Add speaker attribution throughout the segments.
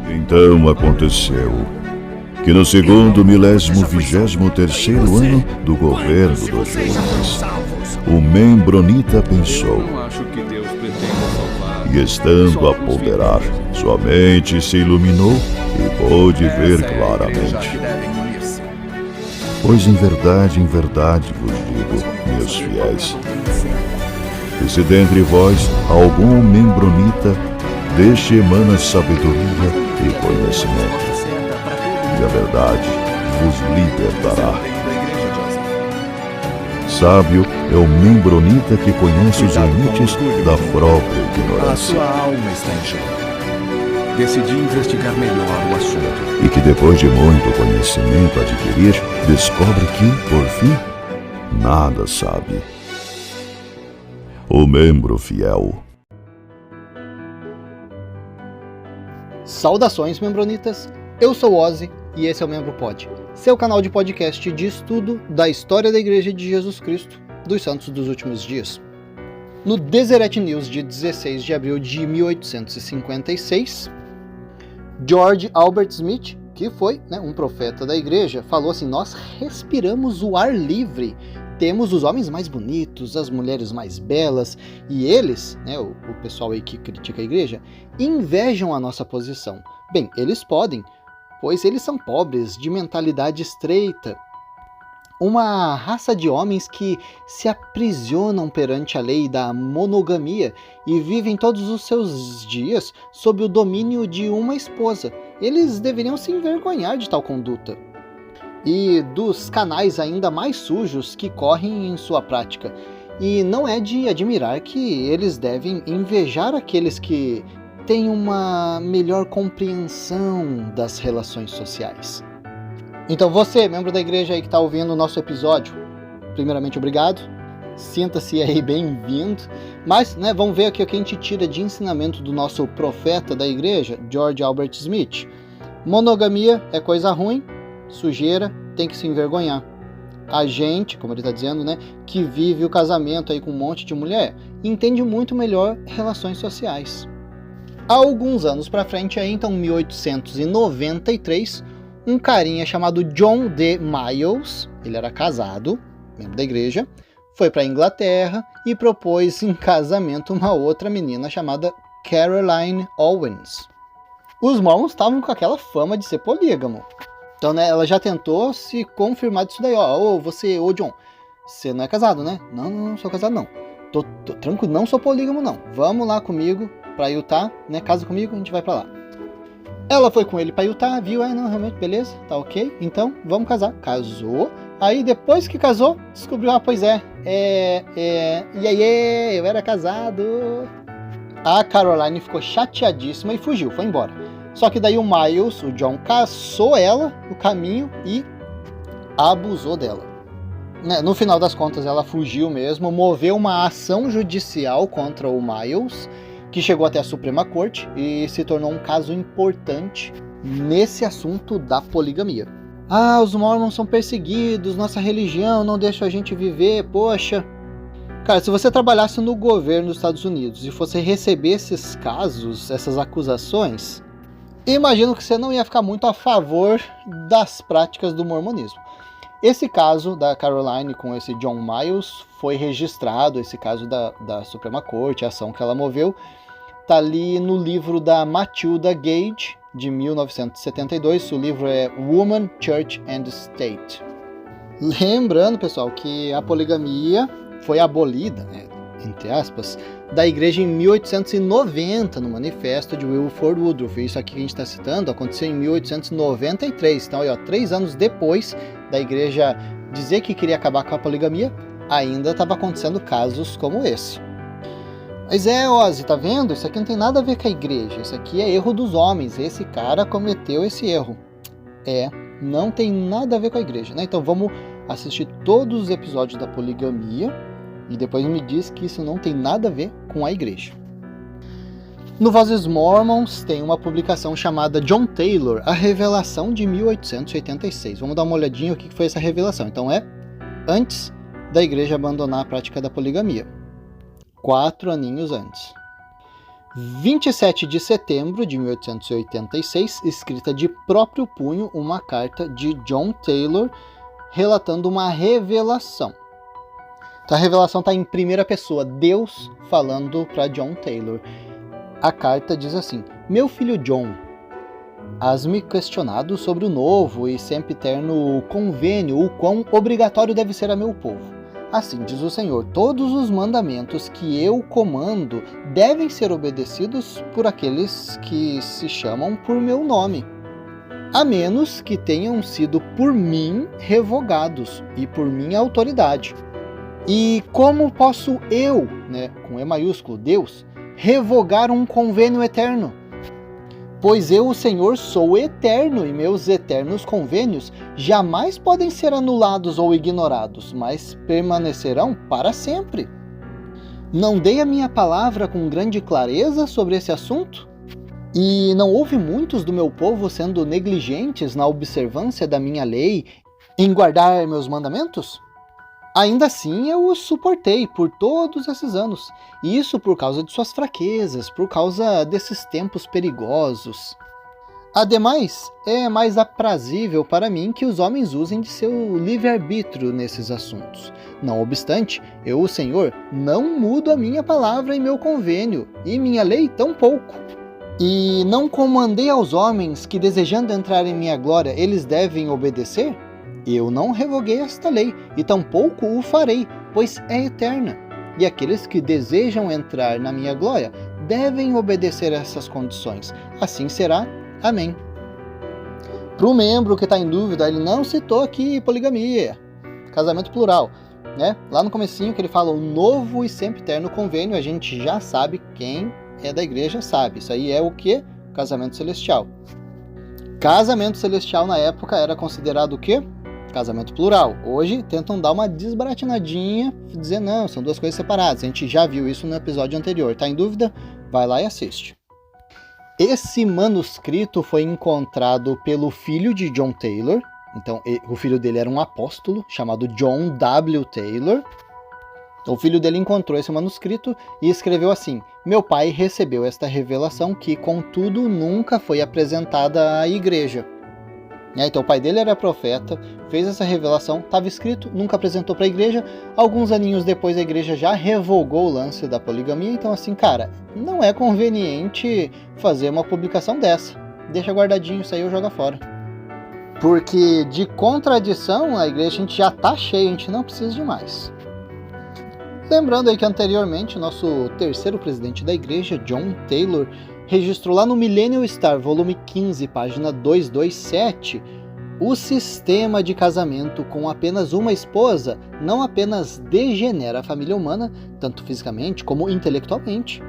Speaker 1: Então aconteceu que no segundo 1023º ano do governo dos Jonas, o Membronita pensou, e estando a ponderar, sua mente se iluminou e pôde ver claramente. Pois em verdade vos digo, meus fiéis, que se dentre vós algum membronita, deste emana sabedoria e conhecimento, e a verdade vos libertará. Sábio é o membronita que conhece os limites da própria ignorância.
Speaker 2: A sua alma está em jogo. Decidi investigar melhor o assunto.
Speaker 1: E que depois de muito conhecimento adquirir, descobre que, por fim, nada sabe. O membro fiel.
Speaker 3: Saudações, membronitas! Eu sou Ozzy e esse é o Membro Pod, seu canal de podcast de estudo da história da Igreja de Jesus Cristo dos Santos dos Últimos Dias. No Deseret News de 16 de abril de 1856, George Albert Smith, que foi um profeta da Igreja, falou assim: nós respiramos o ar livre, temos os homens mais bonitos, as mulheres mais belas, e eles, o pessoal aí que critica a Igreja, invejam a nossa posição. Bem, eles podem, pois eles são pobres, de mentalidade estreita, uma raça de homens que se aprisionam perante a lei da monogamia e vivem todos os seus dias sob o domínio de uma esposa. Eles deveriam se envergonhar de tal conduta e dos canais ainda mais sujos que correm em sua prática. E não é de admirar que eles devem invejar aqueles que têm uma melhor compreensão das relações sociais. Então você, membro da igreja aí que está ouvindo o nosso episódio, primeiramente obrigado, sinta-se aí bem-vindo, mas vamos ver aqui o que a gente tira de ensinamento do nosso profeta da igreja, George Albert Smith. Monogamia é coisa ruim, sujeira, tem que se envergonhar. A gente, como ele está dizendo, que vive o casamento aí com um monte de mulher, entende muito melhor relações sociais. Há alguns anos para frente, aí, então 1893, um carinha chamado John D. Miles, ele era casado, membro da igreja, foi para a Inglaterra e propôs em casamento uma outra menina chamada Caroline Owens. Os mormons estavam com aquela fama de ser polígamo. Então, ela já tentou se confirmar disso daí. Ô John, você não é casado, né? Não sou casado, não. Tô tranquilo, não sou polígamo, não. Vamos lá comigo pra Utah, casa comigo, a gente vai pra lá. Ela foi com ele pra Utah, viu, realmente, beleza, tá ok, então vamos casar. Casou, aí depois que casou, descobriu, eu era casado. A Caroline ficou chateadíssima e fugiu, foi embora. Só que daí o Miles, o John, caçou ela no caminho e abusou dela. No final das contas, ela fugiu mesmo, moveu uma ação judicial contra o Miles, que chegou até a Suprema Corte e se tornou um caso importante nesse assunto da poligamia. Os mormons são perseguidos, nossa religião não deixa a gente viver, poxa. Cara, se você trabalhasse no governo dos Estados Unidos e fosse receber esses casos, essas acusações, imagino que você não ia ficar muito a favor das práticas do mormonismo. Esse caso da Caroline com esse John Miles foi registrado, esse caso da Suprema Corte, a ação que ela moveu, está ali no livro da Matilda Gage, de 1972. O livro é Woman, Church and State. Lembrando, pessoal, que a poligamia foi abolida, entre aspas, da igreja em 1890, no manifesto de Wilford Woodruff. Isso aqui que a gente está citando aconteceu em 1893. Então, 3 anos depois da igreja dizer que queria acabar com a poligamia, ainda estava acontecendo casos como esse. Mas Ozzy, tá vendo? Isso aqui não tem nada a ver com a igreja. Isso aqui é erro dos homens. Esse cara cometeu esse erro. Não tem nada a ver com a igreja, Então vamos assistir todos os episódios da poligamia e depois me diz que isso não tem nada a ver com a igreja. No Vozes Mormons tem uma publicação chamada John Taylor, a Revelação de 1886. Vamos dar uma olhadinha o que foi essa revelação. Então antes da igreja abandonar a prática da poligamia. 4 aninhos antes. 27 de setembro de 1886, escrita de próprio punho, uma carta de John Taylor relatando uma revelação. Então a revelação está em primeira pessoa, Deus falando para John Taylor. A carta diz assim: Meu filho John, has-me questionado sobre o novo e sempiterno convênio, o quão obrigatório deve ser a meu povo. Assim diz o Senhor, todos os mandamentos que eu comando devem ser obedecidos por aqueles que se chamam por meu nome, a menos que tenham sido por mim revogados e por minha autoridade. E como posso eu, com E maiúsculo, Deus, revogar um convênio eterno? Pois eu, o Senhor, sou eterno e meus eternos convênios jamais podem ser anulados ou ignorados, mas permanecerão para sempre. Não dei a minha palavra com grande clareza sobre esse assunto? E não houve muitos do meu povo sendo negligentes na observância da minha lei, em guardar meus mandamentos? Ainda assim eu os suportei por todos esses anos, e isso por causa de suas fraquezas, por causa desses tempos perigosos. Ademais, é mais aprazível para mim que os homens usem de seu livre-arbítrio nesses assuntos. Não obstante, eu, o Senhor, não mudo a minha palavra e meu convênio, e minha lei tampouco. E não comandei aos homens que, desejando entrar em minha glória, eles devem obedecer? Eu não revoguei esta lei, e tampouco o farei, pois é eterna. E aqueles que desejam entrar na minha glória devem obedecer a essas condições. Assim será. Amém. Para o membro que está em dúvida, ele não citou aqui poligamia, casamento plural. Lá no comecinho que ele fala o novo e sempiterno convênio, a gente já sabe, quem é da igreja sabe. Isso aí é o quê? Casamento celestial. Casamento celestial na época era considerado o quê? Casamento plural. Hoje tentam dar uma desbaratinadinha, dizer não, são duas coisas separadas. A gente já viu isso no episódio anterior. Tá em dúvida? Vai lá e assiste. Esse manuscrito foi encontrado pelo filho de John Taylor. Então, o filho dele era um apóstolo chamado John W. Taylor. Então, o filho dele encontrou esse manuscrito e escreveu assim: Meu pai recebeu esta revelação que, contudo, nunca foi apresentada à igreja. Então o pai dele era profeta, fez essa revelação, estava escrito, nunca apresentou para a igreja. Alguns aninhos depois a igreja já revogou o lance da poligamia. Então assim, cara, não é conveniente fazer uma publicação dessa. Deixa guardadinho, isso aí eu jogo fora. Porque de contradição a igreja a gente já tá cheio, a gente não precisa de mais. Lembrando aí que anteriormente o nosso terceiro presidente da igreja, John Taylor, registrou lá no Millennial Star, volume 15, página 227, o sistema de casamento com apenas uma esposa não apenas degenera a família humana, tanto fisicamente como intelectualmente,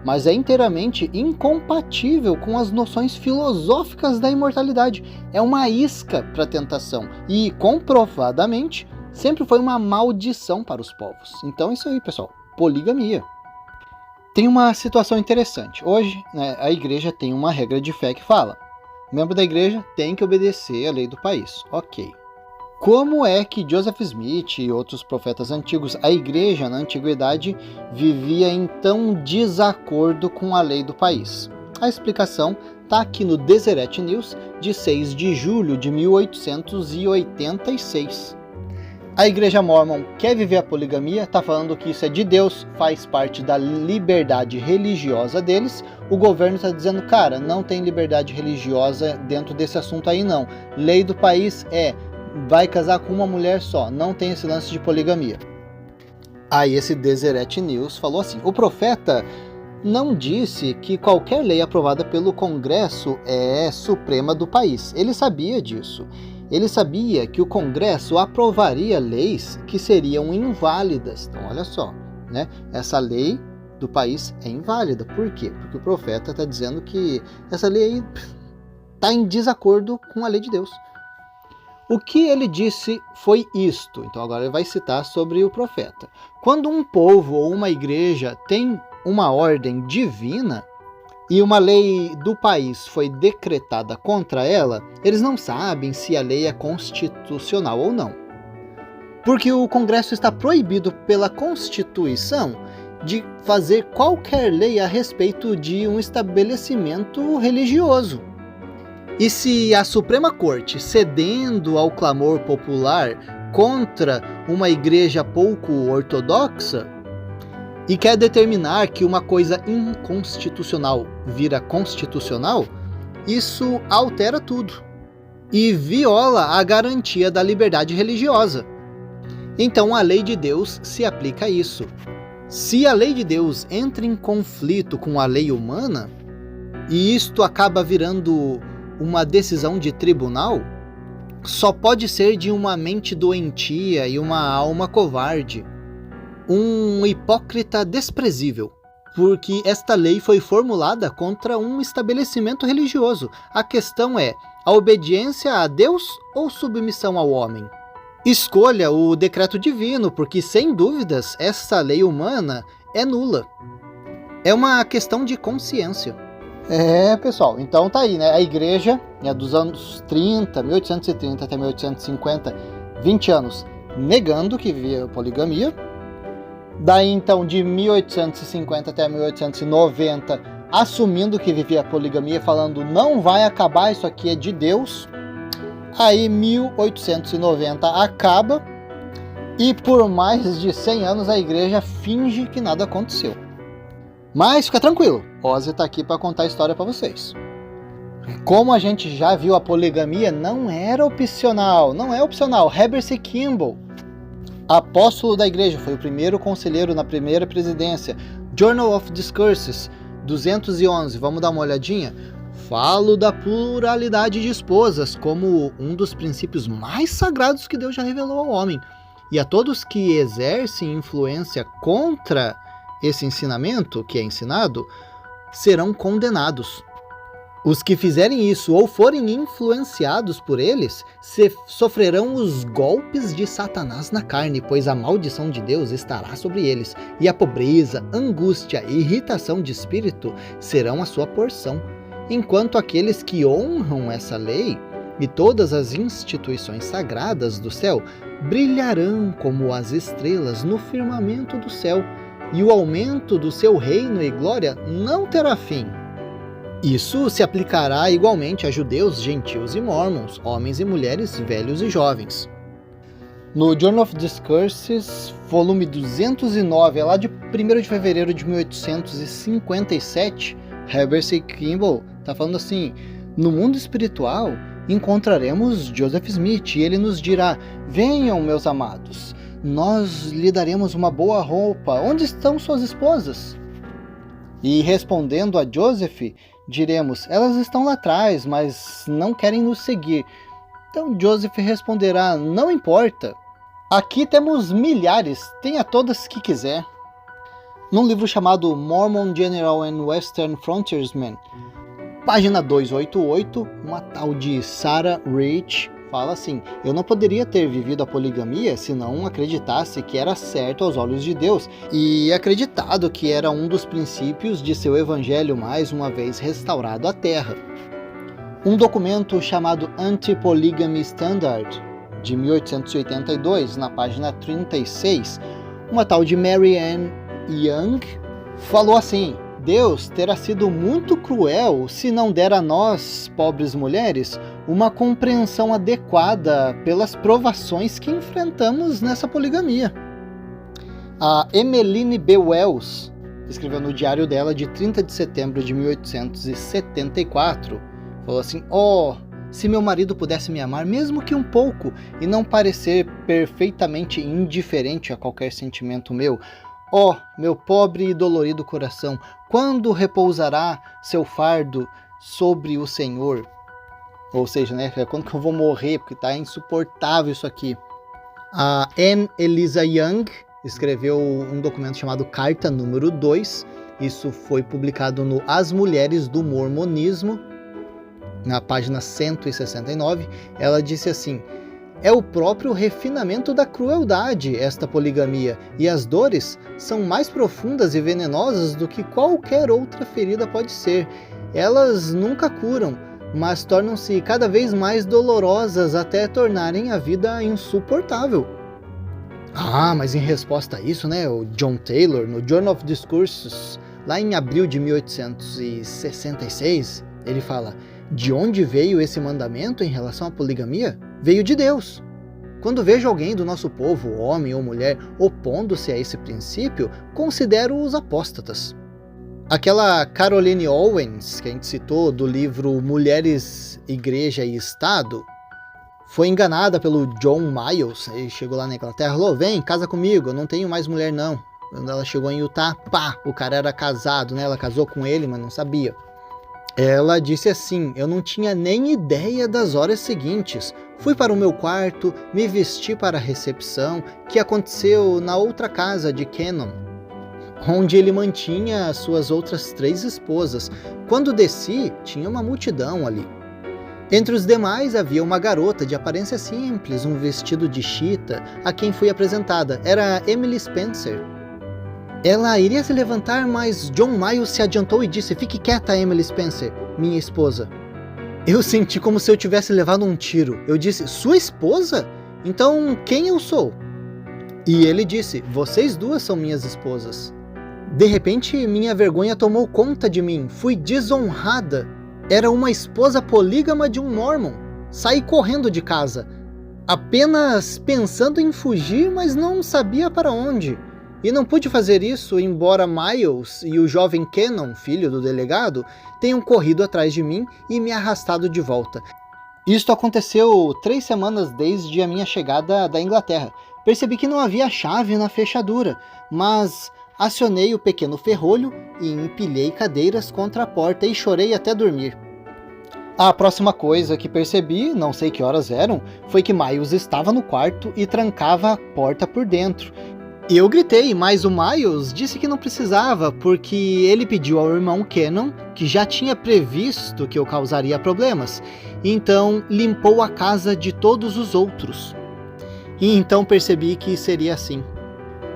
Speaker 3: mas é inteiramente incompatível com as noções filosóficas da imortalidade. É uma isca para a tentação e, comprovadamente, sempre foi uma maldição para os povos. Então é isso aí, pessoal. Poligamia. Tem uma situação interessante. Hoje, a igreja tem uma regra de fé que fala: o membro da igreja tem que obedecer à lei do país. Ok. Como é que Joseph Smith e outros profetas antigos, a igreja na antiguidade, vivia em tão desacordo com a lei do país? A explicação está aqui no Deseret News, de 6 de julho de 1886. A igreja mórmon quer viver a poligamia, está falando que isso é de Deus, faz parte da liberdade religiosa deles. O governo está dizendo, cara, não tem liberdade religiosa dentro desse assunto aí não. Lei do país vai casar com uma mulher só, não tem esse lance de poligamia. Aí esse Deseret News falou assim: o profeta não disse que qualquer lei aprovada pelo Congresso é suprema do país. Ele sabia disso. Ele sabia que o Congresso aprovaria leis que seriam inválidas. Então, olha só, essa lei do país é inválida. Por quê? Porque o profeta está dizendo que essa lei está em desacordo com a lei de Deus. O que ele disse foi isto. Então, agora ele vai citar sobre o profeta. Quando um povo ou uma igreja tem uma ordem divina, e uma lei do país foi decretada contra ela, eles não sabem se a lei é constitucional ou não. Porque o Congresso está proibido pela Constituição de fazer qualquer lei a respeito de um estabelecimento religioso. E se a Suprema Corte, cedendo ao clamor popular contra uma igreja pouco ortodoxa, e quer determinar que uma coisa inconstitucional vira constitucional, isso altera tudo e viola a garantia da liberdade religiosa. Então a lei de Deus se aplica a isso. Se a lei de Deus entra em conflito com a lei humana, e isto acaba virando uma decisão de tribunal, só pode ser de uma mente doentia e uma alma covarde, um hipócrita desprezível, porque esta lei foi formulada contra um estabelecimento religioso. A questão é a obediência a Deus ou submissão ao homem? Escolha o decreto divino, porque sem dúvidas essa lei humana é nula. É uma questão de consciência. Pessoal, então tá aí, né? A igreja, dos anos 1830 até 1850, 20 anos negando que havia poligamia. Daí então de 1850 até 1890 assumindo que vivia poligamia, falando não vai acabar, isso aqui é de Deus. Aí 1890 acaba e por mais de 100 anos a igreja finge que nada aconteceu. Mas fica tranquilo, Ozzy tá aqui para contar a história para vocês. Como a gente já viu, a poligamia não era opcional, não é opcional. Heber C. Kimball, apóstolo da igreja, foi o primeiro conselheiro na primeira presidência. Journal of Discourses 211, vamos dar uma olhadinha? Falo da pluralidade de esposas como um dos princípios mais sagrados que Deus já revelou ao homem. E a todos que exercem influência contra esse ensinamento que é ensinado, serão condenados. Os que fizerem isso ou forem influenciados por eles, sofrerão os golpes de Satanás na carne, pois a maldição de Deus estará sobre eles, e a pobreza, angústia e irritação de espírito serão a sua porção. Enquanto aqueles que honram essa lei e todas as instituições sagradas do céu brilharão como as estrelas no firmamento do céu, e o aumento do seu reino e glória não terá fim. Isso se aplicará igualmente a judeus, gentios e mórmons, homens e mulheres, velhos e jovens. No Journal of Discourses, volume 209, é lá de 1º de fevereiro de 1857, Heber C. Kimball está falando assim: no mundo espiritual encontraremos Joseph Smith e ele nos dirá: venham, meus amados, nós lhe daremos uma boa roupa, onde estão suas esposas? E respondendo a Joseph, diremos: elas estão lá atrás, mas não querem nos seguir. Então Joseph responderá: não importa, aqui temos milhares, tenha todas que quiser. Num livro chamado Mormon General and Western Frontiersman, página 288, uma tal de Sarah Rich fala assim: eu não poderia ter vivido a poligamia se não acreditasse que era certo aos olhos de Deus e acreditado que era um dos princípios de seu evangelho mais uma vez restaurado à terra. Um documento chamado Anti-Polygamy Standard, de 1882, na página 36, uma tal de Mary Ann Young falou assim: Deus terá sido muito cruel se não der a nós, pobres mulheres, uma compreensão adequada pelas provações que enfrentamos nessa poligamia. A Emmeline B. Wells escreveu no diário dela de 30 de setembro de 1874, falou assim: se meu marido pudesse me amar, mesmo que um pouco, e não parecer perfeitamente indiferente a qualquer sentimento meu. Meu pobre e dolorido coração, quando repousará seu fardo sobre o Senhor? Ou seja, quando que eu vou morrer, porque está insuportável isso aqui. A Anne Eliza Young escreveu um documento chamado Carta número 2. Isso foi publicado no As Mulheres do Mormonismo, na página 169. Ela disse assim: é o próprio refinamento da crueldade esta poligamia, e as dores são mais profundas e venenosas do que qualquer outra ferida pode ser. Elas nunca curam, mas tornam-se cada vez mais dolorosas até tornarem a vida insuportável. Mas em resposta a isso, né, o John Taylor, no Journal of Discourses, lá em abril de 1866, ele fala: de onde veio esse mandamento em relação à poligamia? Veio de Deus. Quando vejo alguém do nosso povo, homem ou mulher, opondo-se a esse princípio, considero-os apóstatas. Aquela Caroline Owens, que a gente citou do livro Mulheres, Igreja e Estado, foi enganada pelo John Miles. Ele chegou lá na Inglaterra e falou: vem, casa comigo, eu não tenho mais mulher não. Quando ela chegou em Utah, o cara era casado, né? Ela casou com ele, mas não sabia. Ela disse assim: eu não tinha nem ideia das horas seguintes. Fui para o meu quarto, me vesti para a recepção, que aconteceu na outra casa de Cannon, onde ele mantinha suas outras 3 esposas. Quando desci, tinha uma multidão ali. Entre os demais havia uma garota de aparência simples, um vestido de chita, a quem fui apresentada. Era Emily Spencer. Ela iria se levantar, mas John Miles se adiantou e disse: fique quieta, Emily Spencer, minha esposa. Eu senti como se eu tivesse levado um tiro. Eu disse: sua esposa? Então quem eu sou? E ele disse: vocês 2 são minhas esposas. De repente, minha vergonha tomou conta de mim. Fui desonrada. Era uma esposa polígama de um Mormon. Saí correndo de casa, apenas pensando em fugir, mas não sabia para onde. E não pude fazer isso, embora Miles e o jovem Cannon, filho do delegado, tenham corrido atrás de mim e me arrastado de volta. Isto aconteceu 3 semanas desde a minha chegada da Inglaterra. Percebi que não havia chave na fechadura, mas acionei o pequeno ferrolho e empilhei cadeiras contra a porta e chorei até dormir. A próxima coisa que percebi, não sei que horas eram, foi que Miles estava no quarto e trancava a porta por dentro. Eu gritei, mas o Miles disse que não precisava, porque ele pediu ao irmão Cannon, que já tinha previsto que eu causaria problemas, então limpou a casa de todos os outros. E então percebi que seria assim.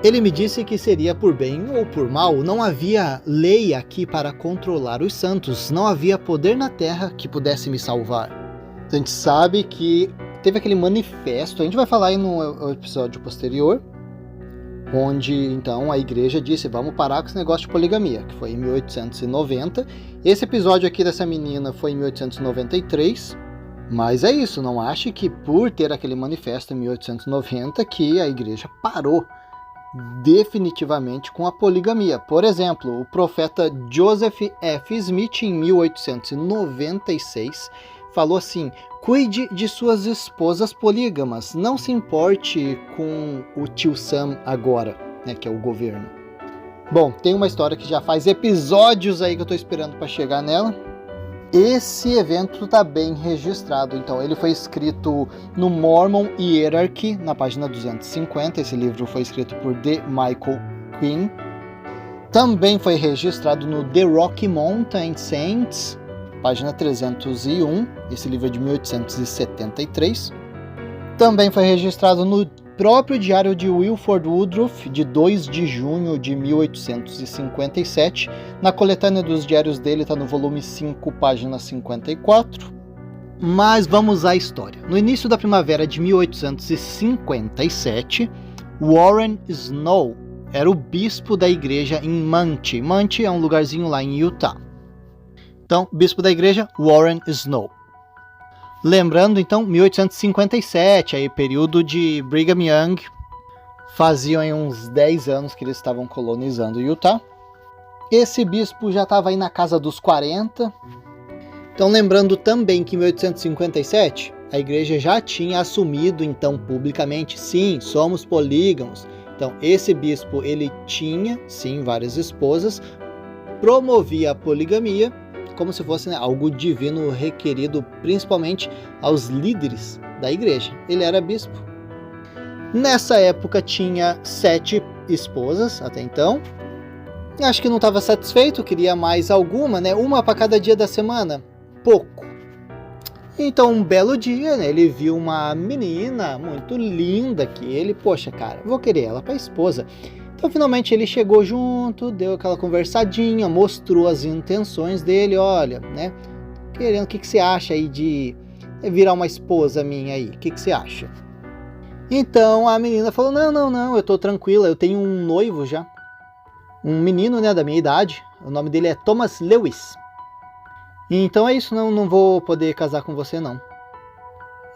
Speaker 3: Ele me disse que seria por bem ou por mal. Não havia lei aqui para controlar os santos, não havia poder na terra que pudesse me salvar. A gente sabe que teve aquele manifesto, a gente vai falar aí no episódio posterior, onde então a igreja disse: vamos parar com esse negócio de poligamia, que foi em 1890. Esse episódio aqui dessa menina foi em 1893, mas é isso, não ache que por ter aquele manifesto em 1890 que a igreja parou definitivamente com a poligamia. Por exemplo, o profeta Joseph F. Smith, em 1896, falou assim: cuide de suas esposas polígamas, não se importe com o tio Sam agora, né, que é o governo. Bom, tem uma história que já faz episódios aí que eu tô esperando para chegar nela. Esse evento está bem registrado, então ele foi escrito no Mormon Hierarchy, na página 250, esse livro foi escrito por D. Michael Quinn. Também foi registrado no The Rocky Mountain Saints, página 301, esse livro é de 1873. Também foi registrado no próprio diário de Wilford Woodruff, de 2 de junho de 1857. Na coletânea dos diários dele está no volume 5, página 54. Mas vamos à história. No início da primavera de 1857, Warren Snow era o bispo da igreja em Muncie. Muncie é um lugarzinho lá em Utah. Então, bispo da igreja, Warren Snow. Lembrando, então, 1857, aí período de Brigham Young, faziam aí uns 10 anos que eles estavam colonizando Utah. Esse bispo já estava aí na casa dos 40. Então, lembrando também que em 1857, a igreja já tinha assumido, então, publicamente, sim, somos polígamos. Então, esse bispo, ele tinha, sim, várias esposas, promovia a poligamia, como se fosse, né, algo divino requerido principalmente aos líderes da igreja. Ele era bispo. Nessa época tinha 7 esposas até então. Acho que não estava satisfeito, queria mais alguma, né? Uma para cada dia da semana. Pouco. Então um belo dia, né, ele viu uma menina muito linda que ele, poxa, cara, vou querer ela para esposa. Então, finalmente, ele chegou junto, deu aquela conversadinha, mostrou as intenções dele. Olha, né, querendo, o que você acha aí de virar uma esposa minha aí? O que você acha? Então a menina falou, não, eu tô tranquila, eu tenho um noivo já. Um menino, né, da minha idade, o nome dele é Thomas Lewis. Então é isso, não vou poder casar com você não.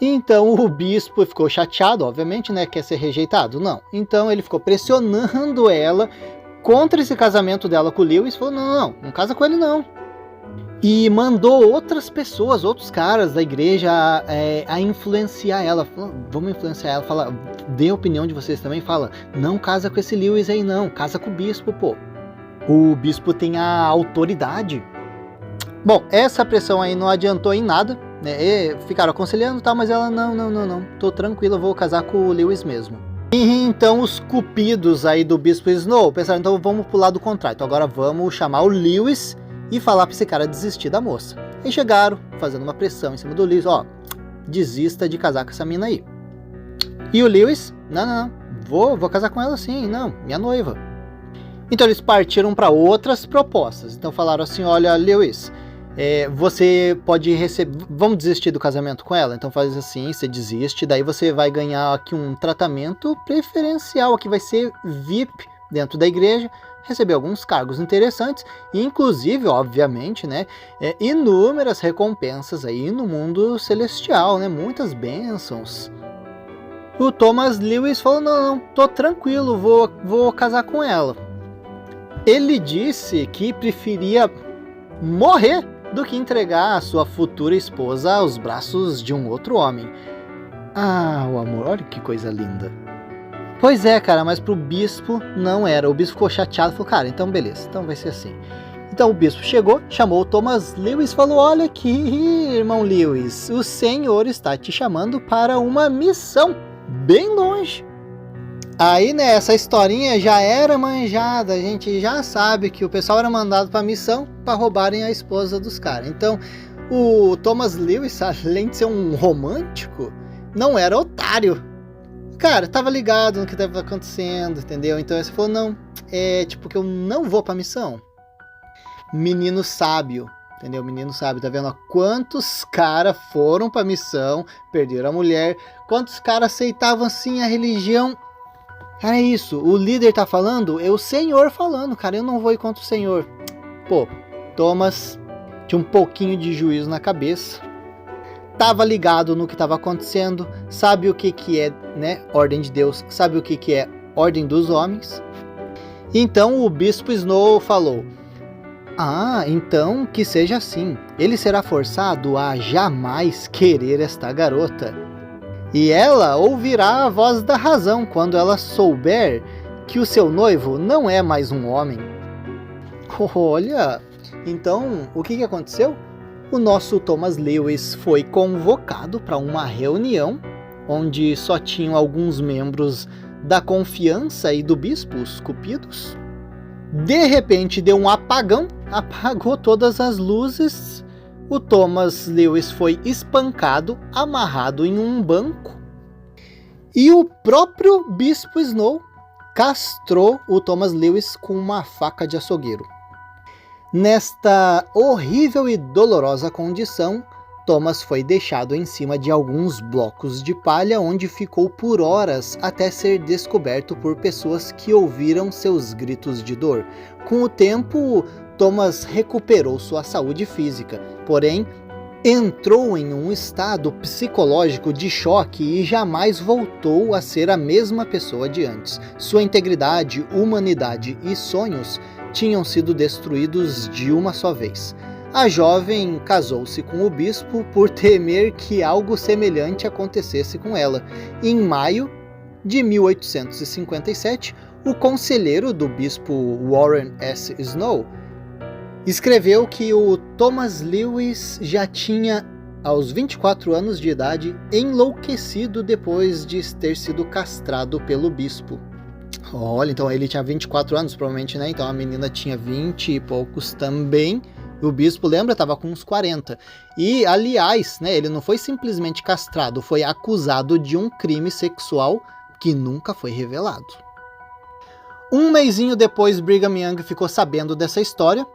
Speaker 3: Então o bispo ficou chateado, obviamente, né, quer ser rejeitado, não. Então ele ficou pressionando ela contra esse casamento dela com o Lewis, falou, não casa com ele não. E mandou outras pessoas, outros caras da igreja a influenciar ela. Falou, vamos influenciar ela, fala, dê a opinião de vocês também, fala, não casa com esse Lewis aí não, casa com o bispo, pô. O bispo tem a autoridade. Bom, essa pressão aí não adiantou em nada, né? E ficaram aconselhando e tal, mas ela, não, tô tranquila, vou casar com o Lewis mesmo. E então os cupidos aí do bispo Snow pensaram, então vamos pro lado contrário, então agora vamos chamar o Lewis e falar pra esse cara desistir da moça. E chegaram fazendo uma pressão em cima do Lewis, ó, desista de casar com essa mina aí. E o Lewis, não, vou casar com ela sim, não, minha noiva. Então eles partiram para outras propostas, então falaram assim, olha Lewis, você pode receber, vamos desistir do casamento com ela? Então faz assim, você desiste, daí você vai ganhar aqui um tratamento preferencial, aqui vai ser VIP dentro da igreja, receber alguns cargos interessantes, e inclusive, obviamente, né, inúmeras recompensas aí no mundo celestial, né, muitas bênçãos. O Thomas Lewis falou, não, tô tranquilo, vou casar com ela. Ele disse que preferia morrer do que entregar a sua futura esposa aos braços de um outro homem. Ah, o amor, olha que coisa linda. Pois é, cara, mas pro bispo não era. O bispo ficou chateado e falou, cara, então beleza, então vai ser assim. Então o bispo chegou, chamou o Thomas Lewis e falou, olha aqui, irmão Lewis, o Senhor está te chamando para uma missão bem longe. Aí, né, essa historinha já era manjada, a gente já sabe que o pessoal era mandado para missão para roubarem a esposa dos caras. Então, o Thomas Lewis, além de ser um romântico, não era otário. Cara, tava ligado no que tava acontecendo, entendeu? Então ele falou, não, tipo que eu não vou pra missão. Menino sábio, entendeu? Menino sábio, tá vendo? Quantos caras foram pra missão, perderam a mulher, quantos caras aceitavam assim a religião. Cara, é isso, o líder tá falando, é o Senhor falando, cara, eu não vou ir contra o Senhor. Pô, Thomas tinha um pouquinho de juízo na cabeça. Tava ligado no que estava acontecendo, sabe o que é, né, ordem de Deus, sabe o que é ordem dos homens. Então o bispo Snow falou, então que seja assim, ele será forçado a jamais querer esta garota. E ela ouvirá a voz da razão quando ela souber que o seu noivo não é mais um homem. Olha, então o que aconteceu? O nosso Thomas Lewis foi convocado para uma reunião onde só tinham alguns membros da confiança e do bispo, os cupidos. De repente deu um apagão, apagou todas as luzes. O Thomas Lewis foi espancado, amarrado em um banco. E o próprio bispo Snow castrou o Thomas Lewis com uma faca de açougueiro. Nesta horrível e dolorosa condição, Thomas foi deixado em cima de alguns blocos de palha, onde ficou por horas até ser descoberto por pessoas que ouviram seus gritos de dor. Com o tempo, Thomas recuperou sua saúde física, porém, entrou em um estado psicológico de choque e jamais voltou a ser a mesma pessoa de antes. Sua integridade, humanidade e sonhos tinham sido destruídos de uma só vez. A jovem casou-se com o bispo por temer que algo semelhante acontecesse com ela. Em maio de 1857, o conselheiro do bispo Warren S. Snow escreveu que o Thomas Lewis já tinha, aos 24 anos de idade, enlouquecido depois de ter sido castrado pelo bispo. Olha, então ele tinha 24 anos, provavelmente, né? Então a menina tinha 20 e poucos também. O bispo, lembra, estava com uns 40. E, aliás, né, ele não foi simplesmente castrado, foi acusado de um crime sexual que nunca foi revelado. Um mesinho depois, Brigham Young ficou sabendo dessa história.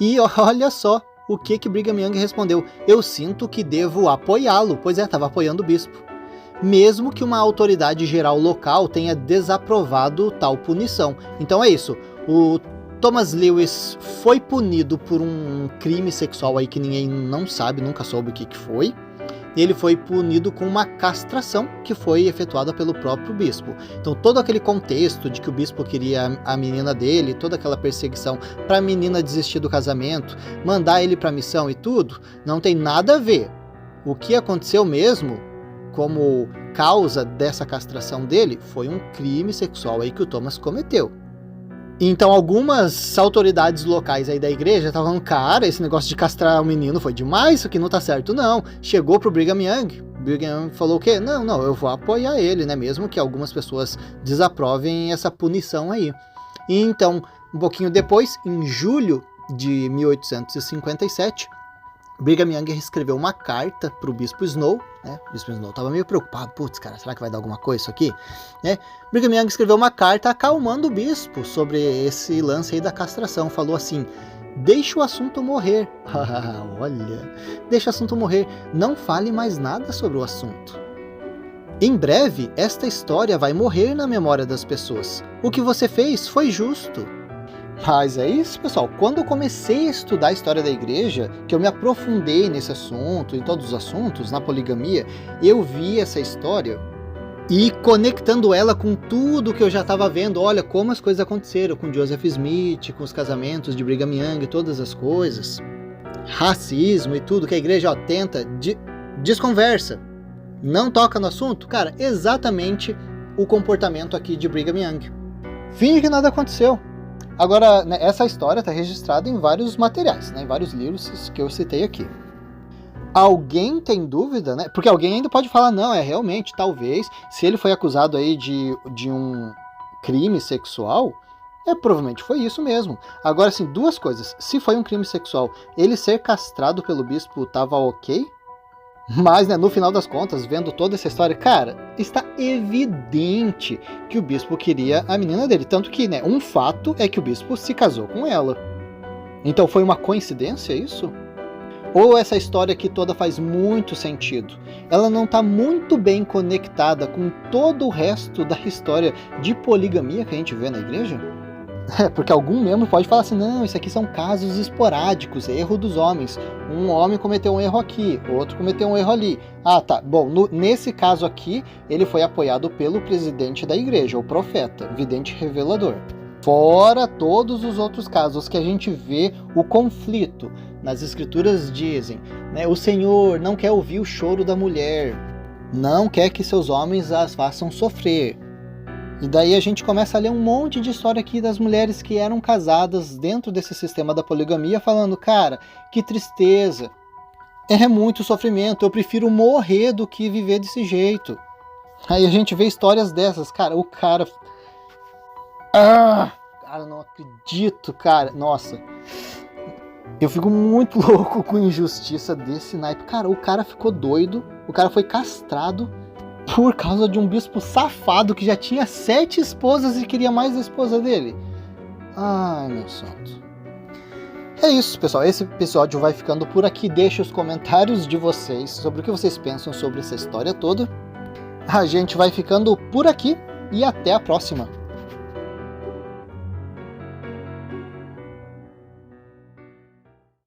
Speaker 3: E olha só o que Brigham Young respondeu. Eu sinto que devo apoiá-lo. Pois é, estava apoiando o bispo. mesmo que uma autoridade geral local tenha desaprovado tal punição. Então é isso, o Thomas Lewis foi punido por um crime sexual aí que ninguém não sabe, nunca soube o que foi. Ele foi punido com uma castração que foi efetuada pelo próprio bispo. Então todo aquele contexto de que o bispo queria a menina dele, toda aquela perseguição para a menina desistir do casamento, mandar ele para a missão e tudo, não tem nada a ver. O que aconteceu mesmo, como causa dessa castração dele, foi um crime sexual aí que o Thomas cometeu. Então algumas autoridades locais aí da igreja estavam falando, cara, esse negócio de castrar o menino foi demais, isso aqui não tá certo não. Chegou pro Brigham Young, Brigham Young falou o quê? Não, eu vou apoiar ele, né, mesmo que algumas pessoas desaprovem essa punição aí. E então, um pouquinho depois, em julho de 1857, Brigham Young escreveu uma carta para o Bispo Snow, né? O Bispo Snow estava meio preocupado, putz, cara, será que vai dar alguma coisa isso aqui? Né? Brigham Young escreveu uma carta acalmando o bispo sobre esse lance aí da castração. Falou assim, deixa o assunto morrer. Olha, deixa o assunto morrer, não fale mais nada sobre o assunto. Em breve, esta história vai morrer na memória das pessoas. O que você fez foi justo. Mas é isso, pessoal. Quando eu comecei a estudar a história da igreja, que eu me aprofundei nesse assunto, em todos os assuntos, na poligamia, eu vi essa história e conectando ela com tudo que eu já estava vendo, olha como as coisas aconteceram com Joseph Smith, com os casamentos de Brigham Young, todas as coisas, racismo e tudo, que a igreja tenta, desconversa, não toca no assunto, cara, exatamente o comportamento aqui de Brigham Young. Finge que nada aconteceu. Agora, né, essa história está registrada em vários materiais, né, em vários livros que eu citei aqui. Alguém tem dúvida, né? Porque alguém ainda pode falar, não, realmente, talvez, se ele foi acusado aí de um crime sexual, provavelmente foi isso mesmo. Agora, assim, duas coisas. Se foi um crime sexual, ele ser castrado pelo bispo estava ok? Mas, né, no final das contas, vendo toda essa história, cara, está evidente que o bispo queria a menina dele. Tanto que, né, um fato é que o bispo se casou com ela. Então foi uma coincidência isso? Ou essa história aqui toda faz muito sentido? Ela não está muito bem conectada com todo o resto da história de poligamia que a gente vê na igreja? Porque algum membro pode falar assim, não, isso aqui são casos esporádicos, erro dos homens. Um homem cometeu um erro aqui, outro cometeu um erro ali. Ah, tá. Bom, nesse caso aqui, ele foi apoiado pelo presidente da igreja, o profeta, vidente revelador. Fora todos os outros casos que a gente vê o conflito. Nas escrituras dizem, né, o Senhor não quer ouvir o choro da mulher, não quer que seus homens as façam sofrer. E daí a gente começa a ler um monte de história aqui das mulheres que eram casadas dentro desse sistema da poligamia, falando, cara, que tristeza, é muito sofrimento, eu prefiro morrer do que viver desse jeito. Aí a gente vê histórias dessas, cara, o cara... Cara, não acredito, cara, nossa... Eu fico muito louco com injustiça desse naipe. Cara, o cara ficou doido, o cara foi castrado por causa de um bispo safado que já tinha 7 esposas e queria mais a esposa dele. Ai, meu santo. É isso, pessoal. Esse episódio vai ficando por aqui. Deixe os comentários de vocês sobre o que vocês pensam sobre essa história toda. A gente vai ficando por aqui e até a próxima.